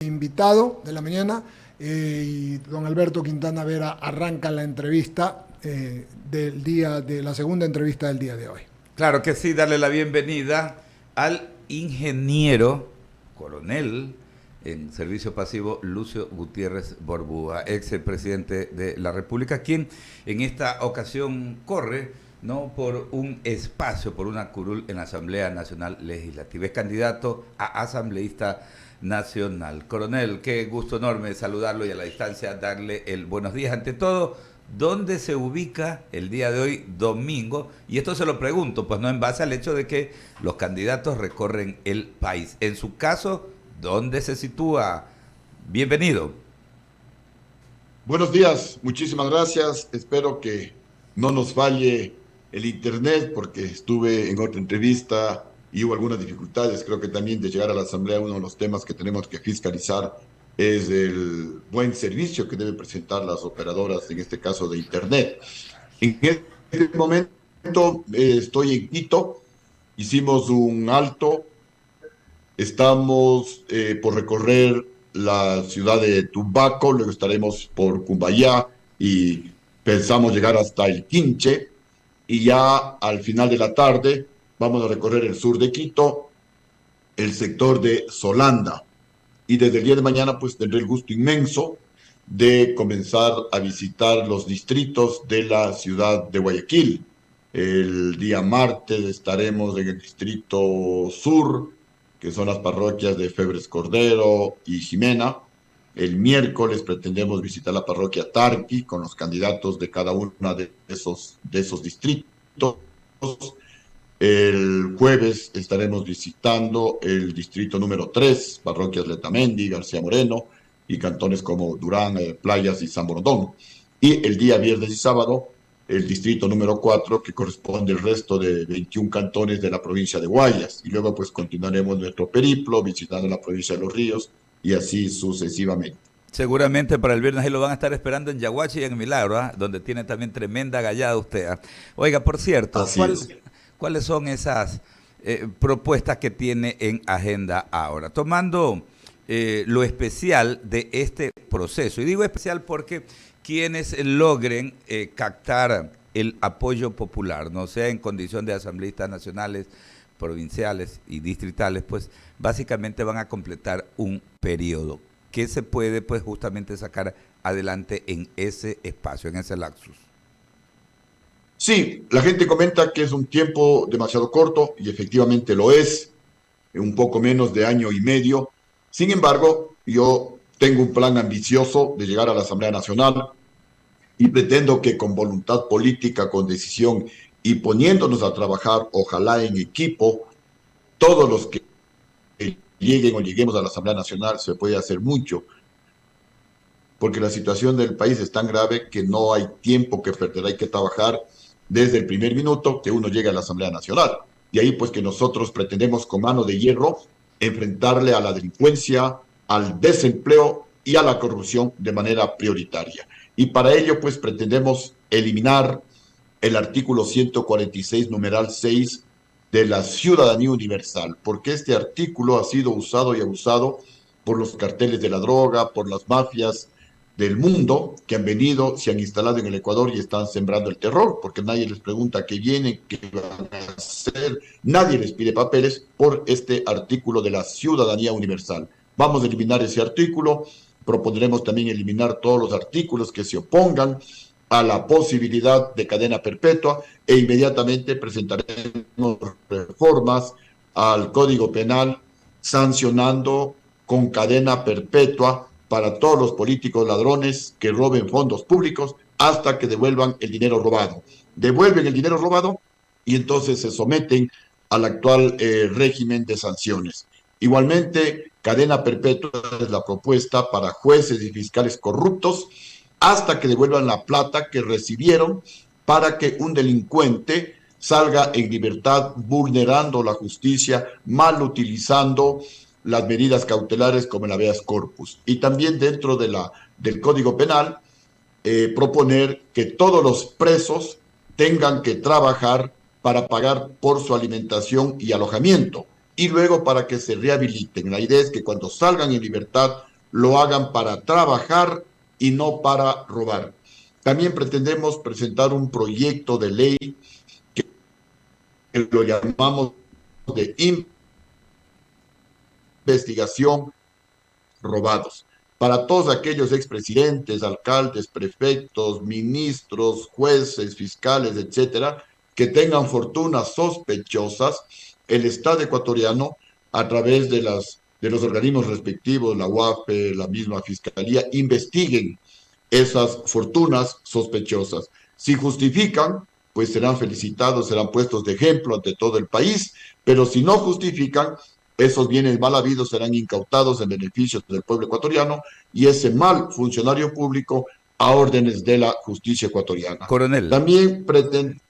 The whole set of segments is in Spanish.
Invitado de la mañana y don Alberto Quintana Vera arranca la entrevista del día de la segunda entrevista del día de hoy. Claro que sí, darle la bienvenida al ingeniero coronel en servicio pasivo Lucio Gutiérrez Borbúa, ex presidente de la República, quien en esta ocasión corre, ¿no?, por un espacio, por una curul en la Asamblea Nacional Legislativa. Es candidato a asambleísta nacional. Coronel, qué gusto enorme saludarlo y a la distancia darle el buenos días. Ante todo, ¿dónde se ubica el día de hoy, domingo? Y esto se lo pregunto, pues no en base al hecho de que los candidatos recorren el país. En su caso, ¿dónde se sitúa? Bienvenido. Buenos días, muchísimas gracias. Espero que no nos falle el internet porque estuve en otra entrevista y hubo algunas dificultades. Creo que también de llegar a la Asamblea uno de los temas que tenemos que fiscalizar es el buen servicio que deben presentar las operadoras, en este caso de internet. En este momento estoy en Quito, hicimos un alto. Estamos por recorrer la ciudad de Tumbaco, luego estaremos por Cumbayá y pensamos llegar hasta el Quinche y ya al final de la tarde vamos a recorrer el sur de Quito, el sector de Solanda y desde el día de mañana pues tendré el gusto inmenso de comenzar a visitar los distritos de la ciudad de Guayaquil. El día martes estaremos en el distrito sur, que son las parroquias de Febres Cordero y Jimena. El miércoles pretendemos visitar la parroquia Tarqui con los candidatos de cada uno de esos distritos. El jueves estaremos visitando el distrito número 3, parroquias Letamendi, García Moreno y cantones como Durán, Playas y San Borondón. Y el día viernes y sábado, el distrito número 4, que corresponde al resto de 21 cantones de la provincia de Guayas. Y luego pues continuaremos nuestro periplo visitando la provincia de Los Ríos y así sucesivamente. Seguramente para el viernes ahí lo van a estar esperando en Yaguachi y en Milagro, ¿eh?, donde tiene también tremenda gallada usted, ¿eh? Oiga, por cierto, Así es. ¿cuáles son esas propuestas que tiene en agenda ahora? Tomando lo especial de este proceso, y digo especial porque quienes logren captar el apoyo popular, no sea en condición de asambleístas nacionales, provinciales y distritales, pues básicamente van a completar un periodo que se puede pues justamente sacar adelante en ese espacio, en ese lapsus. Sí, la gente comenta que es un tiempo demasiado corto y efectivamente lo es, un poco menos de año y medio. Sin embargo, yo tengo un plan ambicioso de llegar a la Asamblea Nacional y pretendo que con voluntad política, con decisión y poniéndonos a trabajar, ojalá en equipo, todos los que lleguen o lleguemos a la Asamblea Nacional se puede hacer mucho, porque la situación del país es tan grave que no hay tiempo que perder, hay que trabajar desde el primer minuto que uno llega a la Asamblea Nacional. Y ahí pues que nosotros pretendemos con mano de hierro enfrentarle a la delincuencia, al desempleo y a la corrupción de manera prioritaria. Y para ello pues pretendemos eliminar el artículo 146, numeral 6 de la ciudadanía universal, porque este artículo ha sido usado y abusado por los carteles de la droga, por las mafias del mundo que han venido, se han instalado en el Ecuador y están sembrando el terror, porque nadie les pregunta qué vienen, qué van a hacer, nadie les pide papeles por este artículo de la ciudadanía universal. Vamos a eliminar ese artículo, propondremos también eliminar todos los artículos que se opongan a la posibilidad de cadena perpetua e inmediatamente presentaremos reformas al Código Penal sancionando con cadena perpetua para todos los políticos ladrones que roben fondos públicos hasta que devuelvan el dinero robado. Devuelven el dinero robado y entonces se someten al actual régimen de sanciones. Igualmente, cadena perpetua es la propuesta para jueces y fiscales corruptos hasta que devuelvan la plata que recibieron para que un delincuente salga en libertad vulnerando la justicia, mal utilizando las medidas cautelares como el habeas corpus. Y también dentro del Código Penal, proponer que todos los presos tengan que trabajar para pagar por su alimentación y alojamiento y luego para que se rehabiliten. La idea es que cuando salgan en libertad lo hagan para trabajar y no para robar. También pretendemos presentar un proyecto de ley que lo llamamos de investigación robados. Para todos aquellos expresidentes, alcaldes, prefectos, ministros, jueces, fiscales, etcétera, que tengan fortunas sospechosas, el Estado ecuatoriano, a través de los organismos respectivos, la UAFE, la misma Fiscalía, investiguen esas fortunas sospechosas. Si justifican, pues serán felicitados, serán puestos de ejemplo ante todo el país, pero si no justifican, esos bienes mal habidos serán incautados en beneficio del pueblo ecuatoriano y ese mal funcionario público a órdenes de la justicia ecuatoriana. Coronel, También pretende...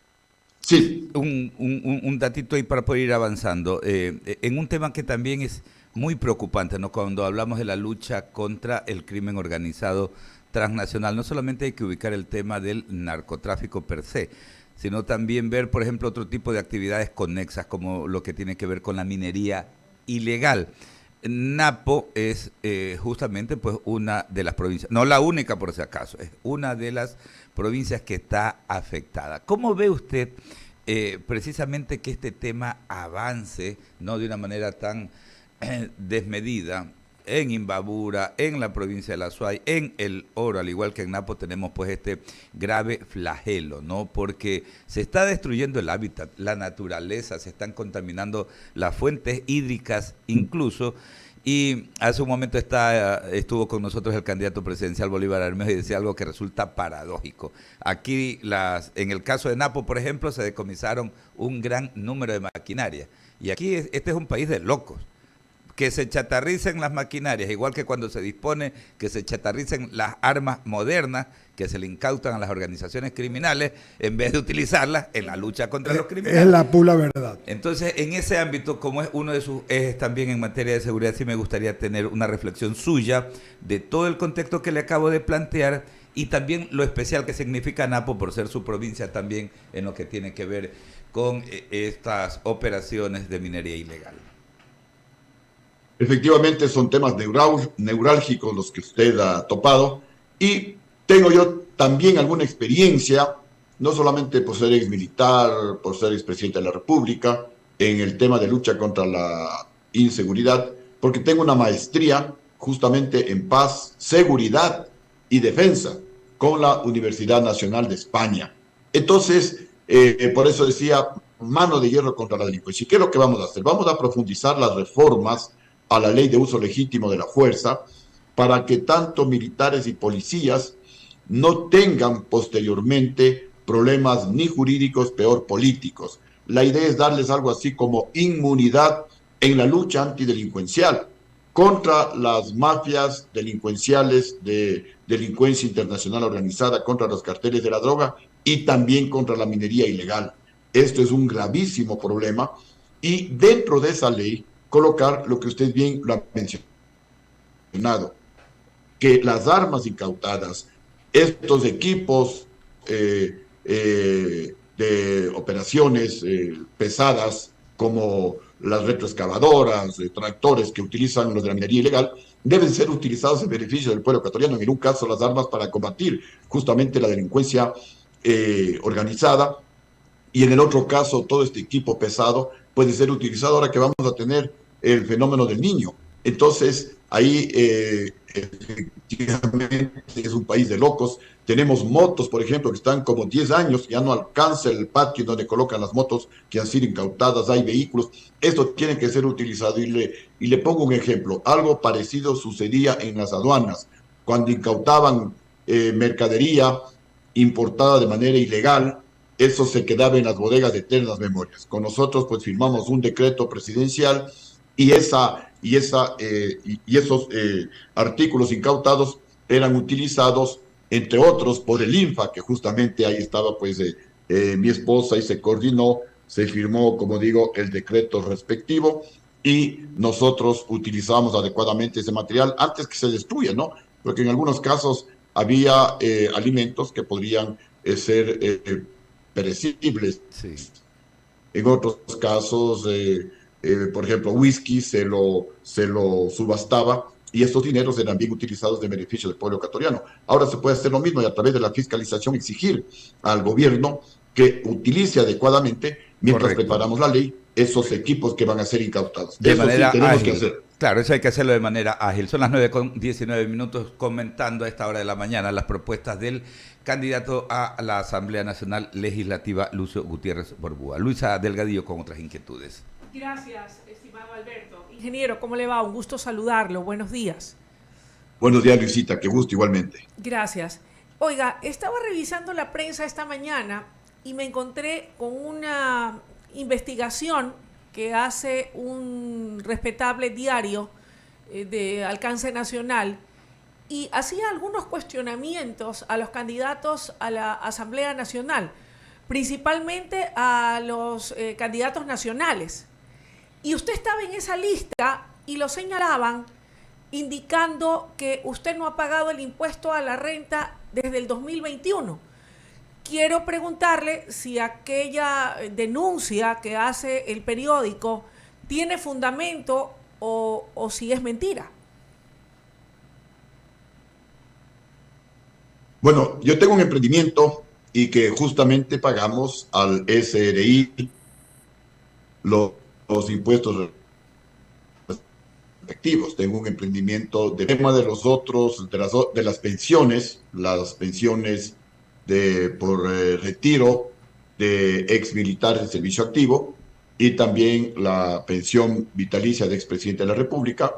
Sí, un datito ahí para poder ir avanzando. En un tema que también es muy preocupante, ¿no? Cuando hablamos de la lucha contra el crimen organizado transnacional, no solamente hay que ubicar el tema del narcotráfico per se, sino también ver, por ejemplo, otro tipo de actividades conexas, como lo que tiene que ver con la minería ilegal. Napo es justamente pues una de las provincias, no la única por si acaso, es una de las provincias que está afectada. ¿Cómo ve usted precisamente que este tema avance, no de una manera tan desmedida? En Imbabura, en la provincia de La Suay, en El Oro, al igual que en Napo, tenemos pues este grave flagelo, ¿no? Porque se está destruyendo el hábitat, la naturaleza, se están contaminando las fuentes hídricas incluso. Y hace un momento estuvo con nosotros el candidato presidencial Bolívar Armeo y decía algo que resulta paradójico. Aquí, en el caso de Napo, por ejemplo, se decomisaron un gran número de maquinaria. Y aquí este es un país de locos. Que se chatarricen las maquinarias, igual que cuando se dispone que se chatarricen las armas modernas que se le incautan a las organizaciones criminales, en vez de utilizarlas en la lucha contra los criminales. Es la pura verdad. Entonces, en ese ámbito, como es uno de sus ejes también en materia de seguridad, sí me gustaría tener una reflexión suya de todo el contexto que le acabo de plantear y también lo especial que significa Napo por ser su provincia también en lo que tiene que ver con estas operaciones de minería ilegal. efectivamente son temas neurálgicos los que usted ha topado y tengo yo también alguna experiencia, no solamente por ser ex militar, por ser expresidente de la República, en el tema de lucha contra la inseguridad, porque tengo una maestría justamente en paz, seguridad y defensa con la Universidad Nacional de España. Entonces, por eso decía, mano de hierro contra la delincuencia. ¿Y qué es lo que vamos a hacer? Vamos a profundizar las reformas a la ley de uso legítimo de la fuerza para que tanto militares y policías no tengan posteriormente problemas ni jurídicos, peor políticos. La idea es darles algo así como inmunidad en la lucha antidelincuencial contra las mafias delincuenciales de delincuencia internacional organizada, contra los carteles de la droga y también contra la minería ilegal. Esto es un gravísimo problema y dentro de esa ley colocar lo que usted bien lo ha mencionado, que las armas incautadas, estos equipos de operaciones pesadas como las retroexcavadoras, tractores que utilizan los de la minería ilegal, deben ser utilizados en beneficio del pueblo ecuatoriano, en un caso las armas para combatir justamente la delincuencia organizada y en el otro caso todo este equipo pesado puede ser utilizado ahora que vamos a tener el fenómeno del niño. Entonces, ahí efectivamente es un país de locos. Tenemos motos, por ejemplo, que están como 10 años, ya no alcanza el patio donde colocan las motos que han sido incautadas, hay vehículos. Esto tiene que ser utilizado y le pongo un ejemplo. Algo parecido sucedía en las aduanas, cuando incautaban mercadería importada de manera ilegal, eso se quedaba en las bodegas de eternas memorias. Con nosotros, pues, firmamos un decreto presidencial y esos artículos incautados eran utilizados, entre otros, por el INFA, que justamente ahí estaba, pues, mi esposa y se coordinó, se firmó, como digo, el decreto respectivo y nosotros utilizamos adecuadamente ese material antes que se destruya, ¿no? Porque en algunos casos había alimentos que podrían ser perecibles. Sí. En otros casos, por ejemplo, whisky se lo subastaba y estos dineros serán bien utilizados en beneficio del pueblo ecuatoriano. Ahora se puede hacer lo mismo y a través de la fiscalización exigir al gobierno que utilice adecuadamente, mientras Correcto. preparamos la ley, esos equipos que van a ser incautados. De Eso manera sí tenemos ágil. que hacer. Claro, eso hay que hacerlo de manera ágil. Son las 9:19 comentando a esta hora de la mañana las propuestas del candidato a la Asamblea Nacional Legislativa, Lucio Gutiérrez Borbúa. Luisa Delgadillo con otras inquietudes. Gracias, estimado Alberto. Ingeniero, ¿cómo le va? Un gusto saludarlo. Buenos días. Buenos días, Luisita. Qué gusto igualmente. Gracias. Oiga, estaba revisando la prensa esta mañana y me encontré con una investigación que hace un respetable diario de alcance nacional y hacía algunos cuestionamientos a los candidatos a la Asamblea Nacional, principalmente a los candidatos nacionales. Y usted estaba en esa lista y lo señalaban indicando que usted no ha pagado el impuesto a la renta desde el 2021. Quiero preguntarle si aquella denuncia que hace el periódico tiene fundamento o si es mentira. Bueno, yo tengo un emprendimiento y que justamente pagamos al SRI los impuestos respectivos. Tengo un emprendimiento de tema de los otros, de las pensiones por retiro de ex militares de servicio activo y también la pensión vitalicia de expresidente de la República.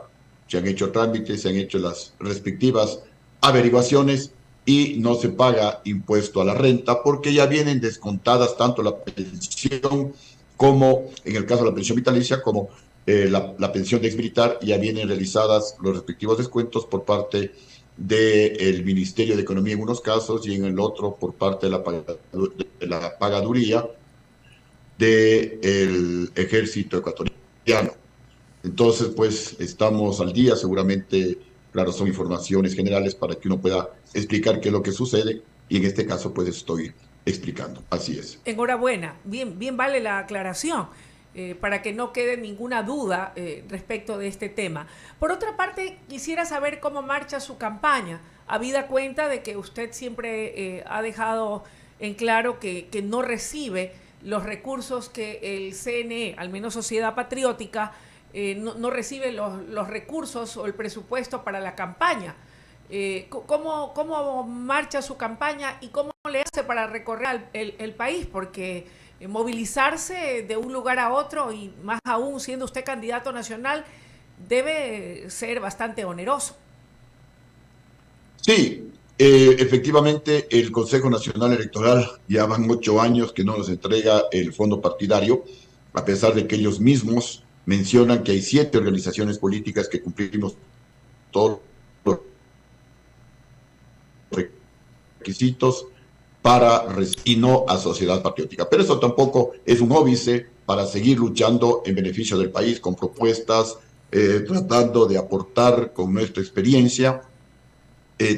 Se han hecho trámites, se han hecho las respectivas averiguaciones y no se paga impuesto a la renta porque ya vienen descontadas tanto la pensión como, en el caso de la pensión vitalicia, como la pensión de ex militar, ya vienen realizadas los respectivos descuentos por parte del Ministerio de Economía en unos casos y en el otro por parte de la pagaduría del Ejército Ecuatoriano. Entonces, pues, estamos al día, seguramente, claro, son informaciones generales para que uno pueda explicar qué es lo que sucede, y en este caso, pues, estoy explicando. Así es. Enhorabuena, bien vale la aclaración, para que no quede ninguna duda respecto de este tema. Por otra parte, quisiera saber cómo marcha su campaña, habida cuenta de que usted siempre ha dejado en claro que no recibe los recursos que el CNE, al menos Sociedad Patriótica, no recibe los recursos o el presupuesto para la campaña. ¿Cómo marcha su campaña y cómo le hace para recorrer el país? Porque movilizarse de un lugar a otro, y más aún siendo usted candidato nacional, debe ser bastante oneroso. Sí, efectivamente, el Consejo Nacional Electoral ya van 8 años que no nos entrega el fondo partidario, a pesar de que ellos mismos mencionan que hay 7 organizaciones políticas que cumplimos todos los requisitos y no a Sociedad Patriótica. Pero eso tampoco es un óbice para seguir luchando en beneficio del país con propuestas, tratando de aportar con nuestra experiencia,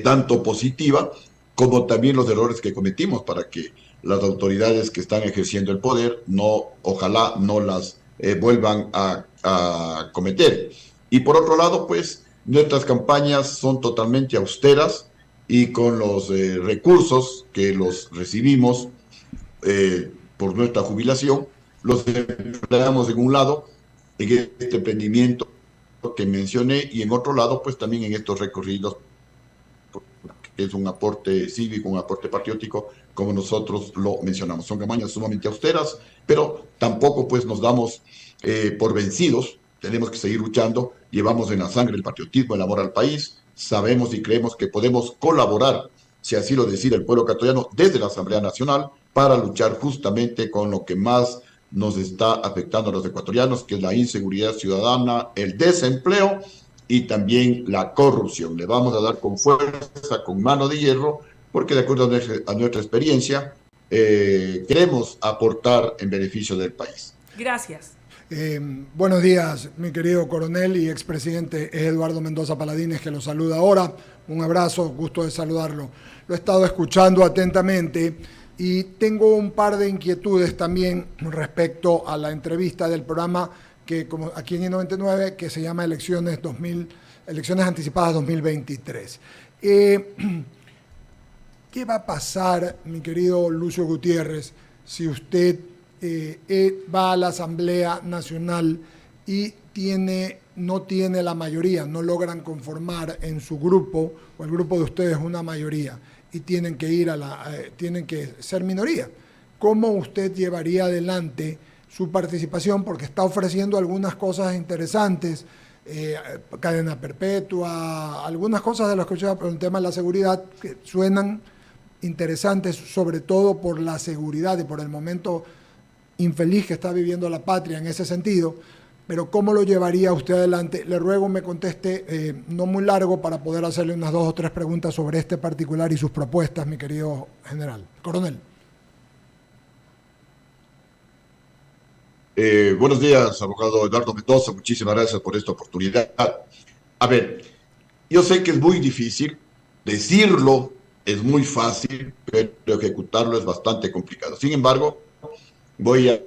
tanto positiva como también los errores que cometimos para que las autoridades que están ejerciendo el poder ojalá no las vuelvan a cometer. Y por otro lado, pues nuestras campañas son totalmente austeras y con los recursos que los recibimos por nuestra jubilación, los empleamos en un lado, en este emprendimiento que mencioné, y en otro lado, pues también en estos recorridos, que es un aporte cívico, un aporte patriótico, como nosotros lo mencionamos. Son campañas sumamente austeras, pero tampoco pues nos damos por vencidos. Tenemos que seguir luchando. Llevamos en la sangre el patriotismo, el amor al país. Sabemos y creemos que podemos colaborar, si así lo decide el pueblo ecuatoriano, desde la Asamblea Nacional, para luchar justamente con lo que más nos está afectando a los ecuatorianos, que es la inseguridad ciudadana, el desempleo y también la corrupción. Le vamos a dar con fuerza, con mano de hierro, porque de acuerdo a nuestra experiencia, queremos aportar en beneficio del país. Gracias. Buenos días, mi querido coronel y expresidente Eduardo Mendoza Paladines, que lo saluda ahora. Un abrazo, gusto de saludarlo. Lo he estado escuchando atentamente y tengo un par de inquietudes también respecto a la entrevista del programa que, como aquí en I99, que se llama Elecciones 2000, elecciones anticipadas 2023. ¿Qué va a pasar, mi querido Lucio Gutiérrez, si usted va a la Asamblea Nacional y no tiene la mayoría, no logran conformar en su grupo o el grupo de ustedes una mayoría y tienen que ser minoría? ¿Cómo usted llevaría adelante su participación? Porque está ofreciendo algunas cosas interesantes, cadena perpetua, algunas cosas de las que yo por el tema de la seguridad que suenan interesantes, sobre todo por la seguridad y por el momento infeliz que está viviendo la patria en ese sentido. Pero ¿cómo lo llevaría usted adelante? Le ruego me conteste no muy largo para poder hacerle unas 2 o 3 preguntas sobre este particular y sus propuestas, mi querido coronel. Buenos días, abogado Eduardo Mendoza. Muchísimas gracias por esta oportunidad. A ver, yo sé que es muy difícil, decirlo es muy fácil, pero ejecutarlo es bastante complicado. Sin embargo, voy a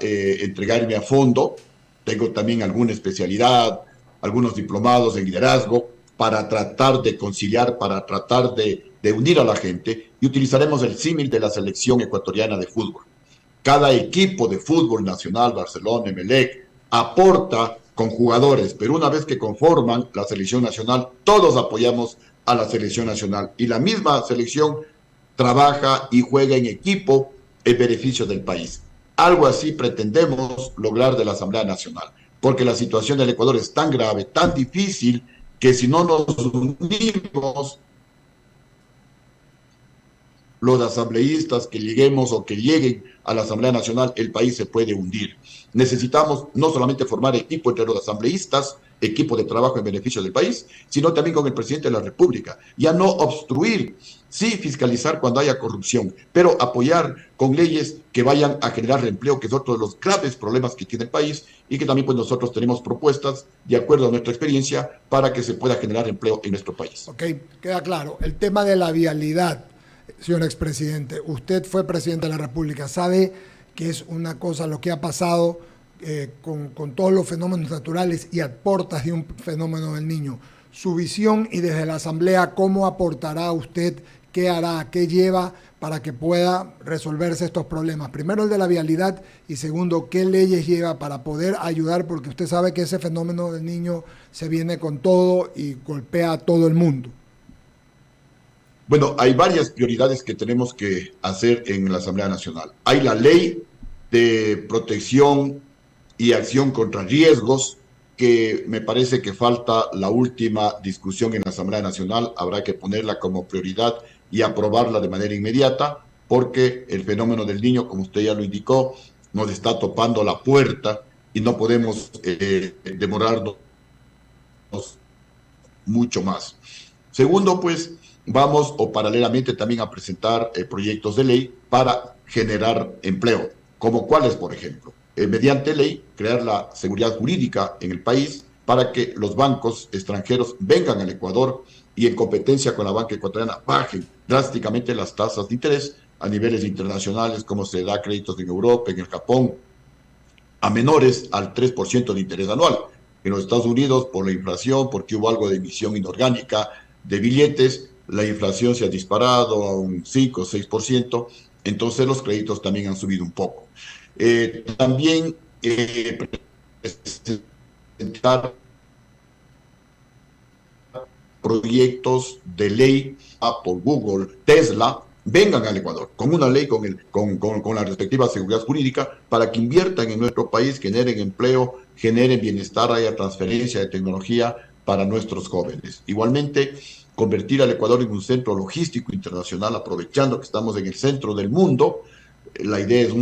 entregarme a fondo. Tengo también alguna especialidad, algunos diplomados en liderazgo para tratar de conciliar, para tratar de unir a la gente, y utilizaremos el símil de la selección ecuatoriana de fútbol. Cada equipo de fútbol nacional, Barcelona, Emelec, aporta con jugadores, pero una vez que conforman la selección nacional, todos apoyamos a la selección nacional y la misma selección trabaja y juega en equipo en beneficio del país. Algo así pretendemos lograr de la Asamblea Nacional, porque la situación del Ecuador es tan grave, tan difícil, que si no nos unimos, los asambleístas que lleguemos o que lleguen a la Asamblea Nacional, el país se puede hundir. Necesitamos no solamente formar equipo entre los asambleístas, equipo de trabajo en beneficio del país, sino también con el presidente de la República. Ya no obstruir, sí fiscalizar cuando haya corrupción, pero apoyar con leyes que vayan a generar empleo, que es otro de los graves problemas que tiene el país, y que también pues nosotros tenemos propuestas, de acuerdo a nuestra experiencia, para que se pueda generar empleo en nuestro país. Ok, queda claro. El tema de la vialidad, señor expresidente, usted fue presidente de la República, sabe que es una cosa lo que ha pasado con todos los fenómenos naturales y a portas de un fenómeno del Niño. Su visión y desde la Asamblea, ¿cómo aportará usted? ¿Qué hará? ¿Qué lleva para que pueda resolverse estos problemas? Primero el de la vialidad y segundo, ¿qué leyes lleva para poder ayudar? Porque usted sabe que ese fenómeno del Niño se viene con todo y golpea a todo el mundo. Bueno, hay varias prioridades que tenemos que hacer en la Asamblea Nacional. Hay la ley de protección y acción contra riesgos, que me parece que falta la última discusión en la Asamblea Nacional. Habrá que ponerla como prioridad y aprobarla de manera inmediata, porque el fenómeno del Niño, como usted ya lo indicó, nos está topando la puerta y no podemos demorarnos mucho más. Segundo, pues, vamos o paralelamente también a presentar proyectos de ley para generar empleo, como cuáles, por ejemplo, mediante ley, crear la seguridad jurídica en el país para que los bancos extranjeros vengan al Ecuador y en competencia con la banca ecuatoriana bajen drásticamente las tasas de interés a niveles internacionales, como se da créditos en Europa, en el Japón, a menores al 3% de interés anual. En los Estados Unidos, por la inflación, porque hubo algo de emisión inorgánica de billetes, la inflación se ha disparado a un 5 o 6%, entonces los créditos también han subido un poco. También presentar proyectos de ley, Apple, Google, Tesla, vengan al Ecuador con una ley con la respectiva seguridad jurídica para que inviertan en nuestro país, generen empleo, generen bienestar, haya transferencia de tecnología para nuestros jóvenes. Igualmente, convertir al Ecuador en un centro logístico internacional, aprovechando que estamos en el centro del mundo. La idea es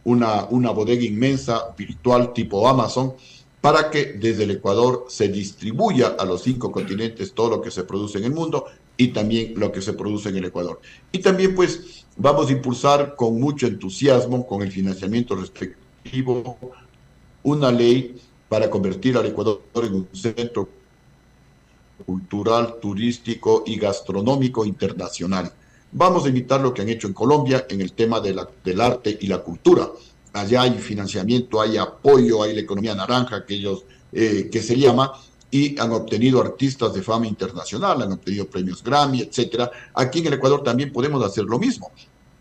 una bodega inmensa, virtual, tipo Amazon, para que desde el Ecuador se distribuya a los 5 continentes todo lo que se produce en el mundo y también lo que se produce en el Ecuador. Y también, pues, vamos a impulsar con mucho entusiasmo, con el financiamiento respectivo, una ley para convertir al Ecuador en un centro cultural, turístico y gastronómico internacional. Vamos a imitar lo que han hecho en Colombia en el tema del arte y la cultura. Allá hay financiamiento, hay apoyo, hay la economía naranja que se llama, y han obtenido artistas de fama internacional, han obtenido premios Grammy, etcétera. Aquí en el Ecuador también podemos hacer lo mismo.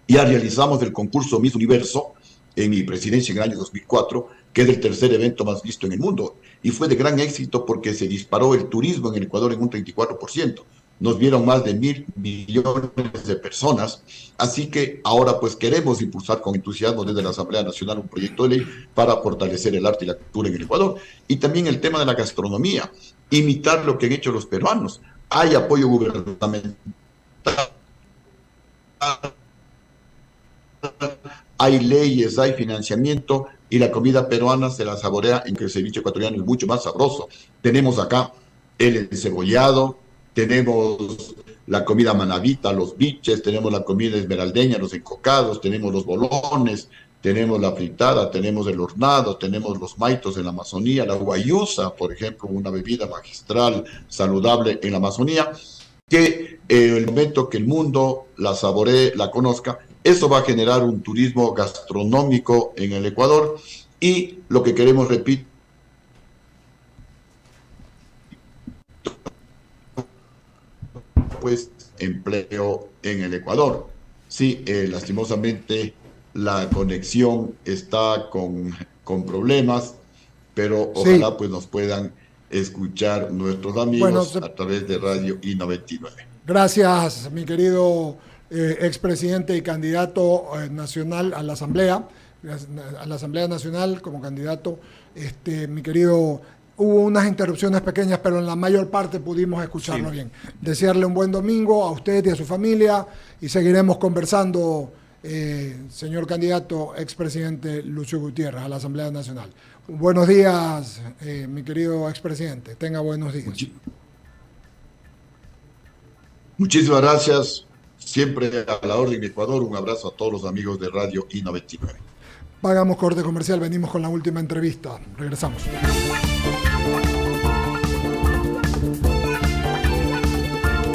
Ya realizamos el concurso Miss Universo en mi presidencia en el año 2004, que es el tercer evento más visto en el mundo, y fue de gran éxito porque se disparó el turismo en el Ecuador en un 34%. Nos vieron más de 1.000 millones de personas, así que ahora pues queremos impulsar con entusiasmo desde la Asamblea Nacional un proyecto de ley para fortalecer el arte y la cultura en el Ecuador, y también el tema de la gastronomía, imitar lo que han hecho los peruanos. Hay apoyo gubernamental, hay leyes, hay financiamiento, y la comida peruana se la saborea en que el ceviche ecuatoriano es mucho más sabroso. Tenemos acá el encebollado, tenemos la comida manabita, los biches, tenemos la comida esmeraldeña, los encocados, tenemos los bolones, tenemos la fritada, tenemos el hornado, tenemos los maitos en la Amazonía, la guayusa, por ejemplo, una bebida magistral, saludable en la Amazonía, que el momento que el mundo la saboree, la conozca, eso va a generar un turismo gastronómico en el Ecuador, y lo que queremos, repito, pues empleo en el Ecuador. Sí, lastimosamente la conexión está con problemas, pero Sí, ojalá pues nos puedan escuchar nuestros bueno, amigos a través de Radio I-99. gracias, mi querido expresidente y candidato nacional a la Asamblea Nacional como candidato. Mi querido, hubo unas interrupciones pequeñas, pero en la mayor parte pudimos escucharlo Sí. bien. Desearle un buen domingo a usted y a su familia, y seguiremos conversando, señor candidato expresidente Lucio Gutiérrez, a la Asamblea Nacional. Buenos días, mi querido expresidente. Tenga buenos días. Muchísimas gracias. Siempre a la orden de Ecuador. Un abrazo a todos los amigos de Radio I-99. Pagamos corte comercial, venimos con la última entrevista. Regresamos.